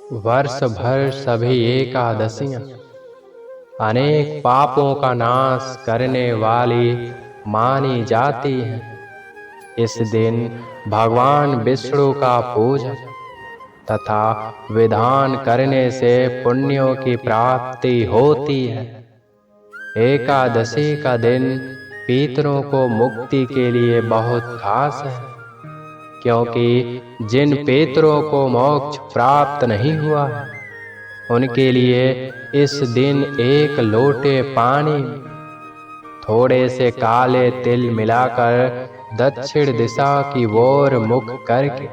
वर्ष भर सभी एकादशियां अनेक पापों का नाश करने वाली मानी जाती हैं। इस दिन भगवान विष्णु का पूजन तथा विधान करने से पुण्यों की प्राप्ति होती है। एकादशी का दिन पितरों को मुक्ति के लिए बहुत खास है, क्योंकि जिन पितरों को मोक्ष प्राप्त नहीं हुआ है, उनके लिए इस दिन एक लोटे पानी में थोड़े से काले तिल मिलाकर दक्षिण दिशा की ओर मुख करके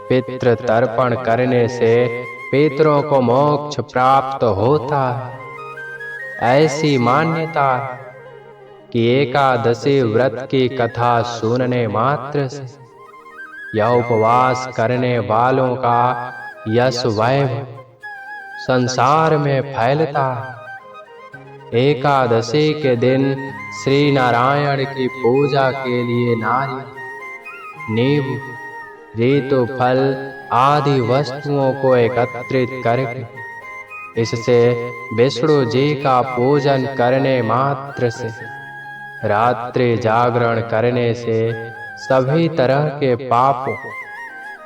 पितृ तर्पण करने से पितरों को मोक्ष प्राप्त होता है। ऐसी मान्यता है कि एकादशी व्रत की कथा सुनने मात्र से यह उपवास करने वालों का यश वैभव संसार में फैलता है। एकादशी के दिन श्री नारायण की पूजा के लिए नारियल, नींबू, ऋतु फल आदि वस्तुओं को एकत्रित करके इससे विष्णु जी का पूजन करने मात्र से, रात्रि जागरण करने से सभी तरह के पापों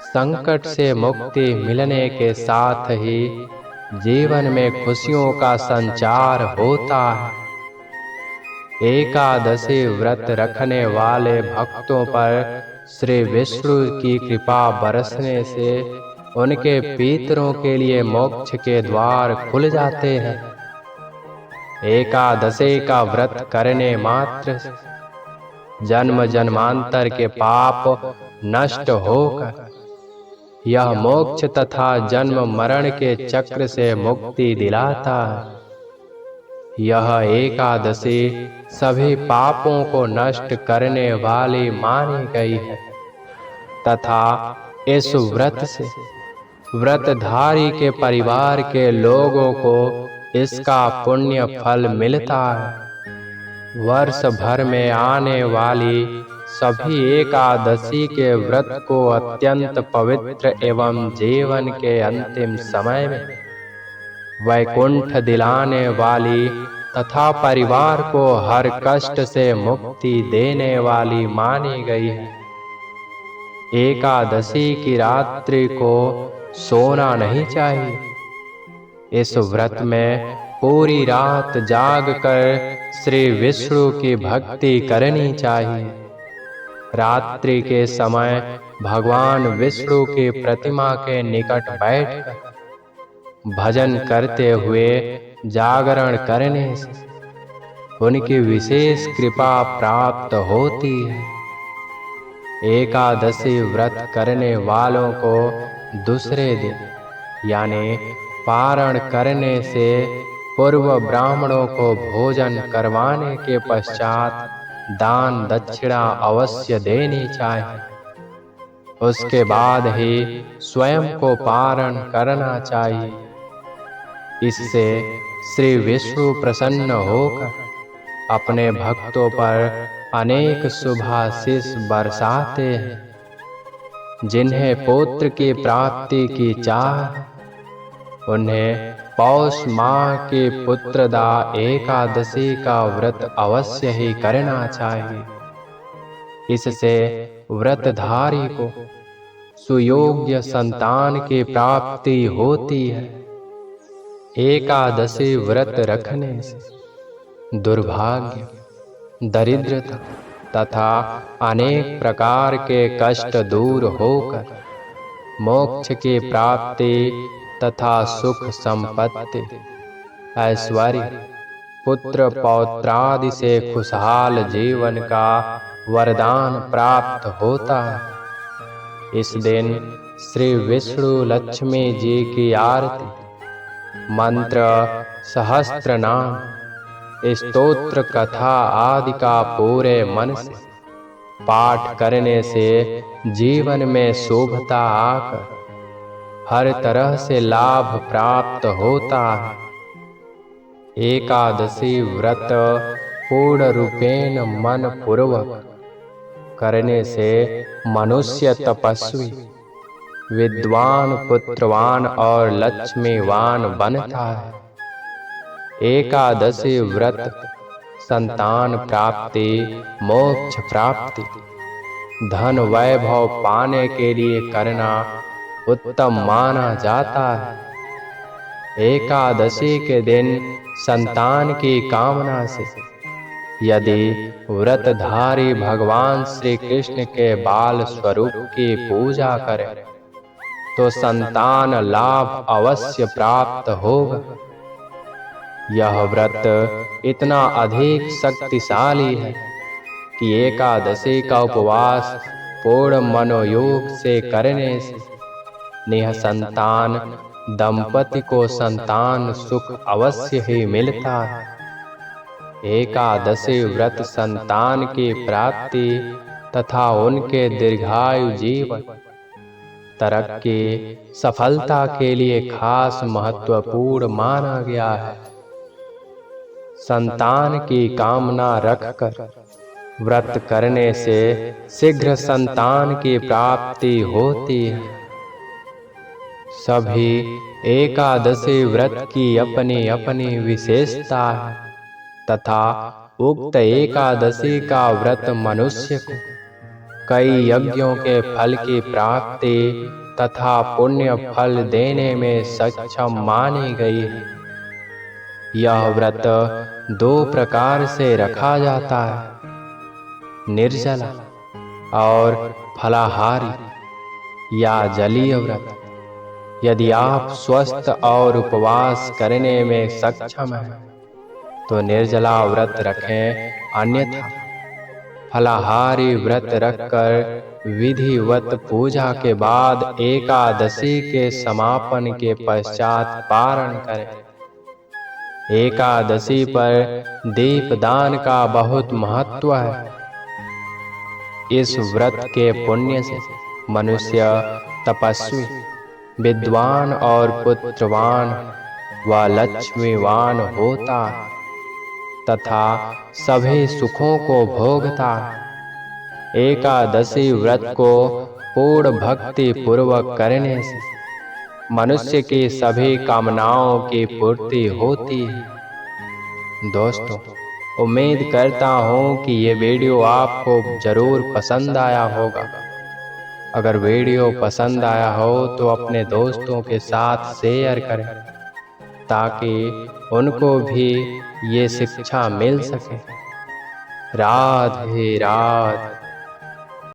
संकट से मुक्ति मिलने के साथ ही जीवन में खुशियों का संचार होता है। एकादशी व्रत रखने वाले भक्तों पर श्री विष्णु की कृपा बरसने से उनके पितरों के लिए मोक्ष के द्वार खुल जाते हैं। एकादशी का व्रत करने मात्र से जन्म जन्मांतर के पाप नष्ट होकर यह मोक्ष तथा जन्म मरण के चक्र से मुक्ति दिलाता है। यह एकादशी सभी पापों को नष्ट करने वाली मानी गई है तथा इस व्रत से व्रतधारी के परिवार के लोगों को इसका पुण्य फल मिलता है। वर्ष भर में आने वाली सभी एकादशी के व्रत को अत्यंत पवित्र एवं जीवन के अंतिम समय में वैकुंठ दिलाने वाली तथा परिवार को हर कष्ट से मुक्ति देने वाली मानी गई है। एकादशी की रात्रि को सोना नहीं चाहिए। इस व्रत में पूरी रात जागकर श्री विष्णु की भक्ति करनी चाहिए। रात्रि के समय भगवान विष्णु की प्रतिमा के निकट बैठकर भजन करते हुए जागरण करने से उनकी विशेष कृपा प्राप्त होती है। एकादशी व्रत करने वालों को दूसरे दिन यानी पारण करने से पूर्व ब्राह्मणों को भोजन करवाने के पश्चात दान दक्षिणा अवश्य देनी चाहिए। उसके बाद ही स्वयं को पारण करना चाहिए। इससे श्री विष्णु प्रसन्न होकर अपने भक्तों पर अनेक शुभाशीष बरसाते हैं। जिन्हें पुत्र की प्राप्ति की चाह, उन्हें पौष माह की पुत्रदा एकादशी का व्रत अवश्य ही करना चाहिए। इससे व्रतधारी को सुयोग्य संतान की प्राप्ति होती है। एकादशी व्रत रखने से दुर्भाग्य, दरिद्रता तथा अनेक प्रकार के कष्ट दूर होकर मोक्ष की प्राप्ति तथा सुख संपत्ति, ऐश्वर्य, पुत्र पौत्रादि से खुशहाल जीवन का वरदान प्राप्त होता है। इस दिन श्री विष्णु लक्ष्मी जी की आरती, मंत्र, सहस्त्र नाम, स्तोत्र कथा आदि का पूरे मन से पाठ करने से जीवन में शुभता आकर हर तरह से लाभ प्राप्त होता है। एकादशी व्रत पूर्ण रूपेण मन पूर्वक करने से मनुष्य तपस्वी, विद्वान पुत्रवान और लक्ष्मीवान बनता है। एकादशी व्रत संतान प्राप्ति, मोक्ष प्राप्ति, धन वैभव पाने के लिए करना उत्तम माना जाता है। एकादशी के दिन संतान की कामना से यदि व्रतधारी भगवान श्री कृष्ण के बाल स्वरूप की पूजा करे तो संतान लाभ अवश्य प्राप्त होगा। यह व्रत इतना अधिक शक्तिशाली है कि एकादशी का उपवास पूर्ण मनोयोग से करने से निःसंतान दंपति को संतान सुख अवश्य ही मिलता है। एकादशी व्रत संतान की प्राप्ति तथा उनके दीर्घायु जीवन तरक्की सफलता के लिए खास महत्वपूर्ण माना गया है। संतान की कामना रखकर व्रत करने से शीघ्र संतान की प्राप्ति होती है। सभी एकादशी व्रत की अपनी अपनी विशेषता है तथा उक्त एकादशी का व्रत मनुष्य को कई यज्ञों के फल की प्राप्ति तथा पुण्य फल देने में सक्षम मानी गई है। यह व्रत दो प्रकार से रखा जाता है, निर्जला और फलाहारी या जलीय व्रत। यदि आप स्वस्थ और उपवास करने में सक्षम हैं तो निर्जला व्रत रखें, अन्यथा फलाहारी व्रत रखकर विधिवत पूजा के बाद एकादशी के समापन के पश्चात पारण करें। एकादशी पर दीपदान का बहुत महत्व है। इस व्रत के पुण्य से मनुष्य तपस्वी, विद्वान और पुत्रवान व लक्ष्मीवान होता है तथा सभी सुखों को भोगता है। एकादशी व्रत को पूर्ण भक्ति पूर्वक करने से मनुष्य की सभी कामनाओं की पूर्ति होती है। दोस्तों, उम्मीद करता हूँ कि ये वीडियो आपको जरूर पसंद आया होगा। अगर वीडियो पसंद आया हो तो अपने दोस्तों के साथ शेयर करें ताकि उनको भी ये शिक्षा मिल सके। राधे राधे।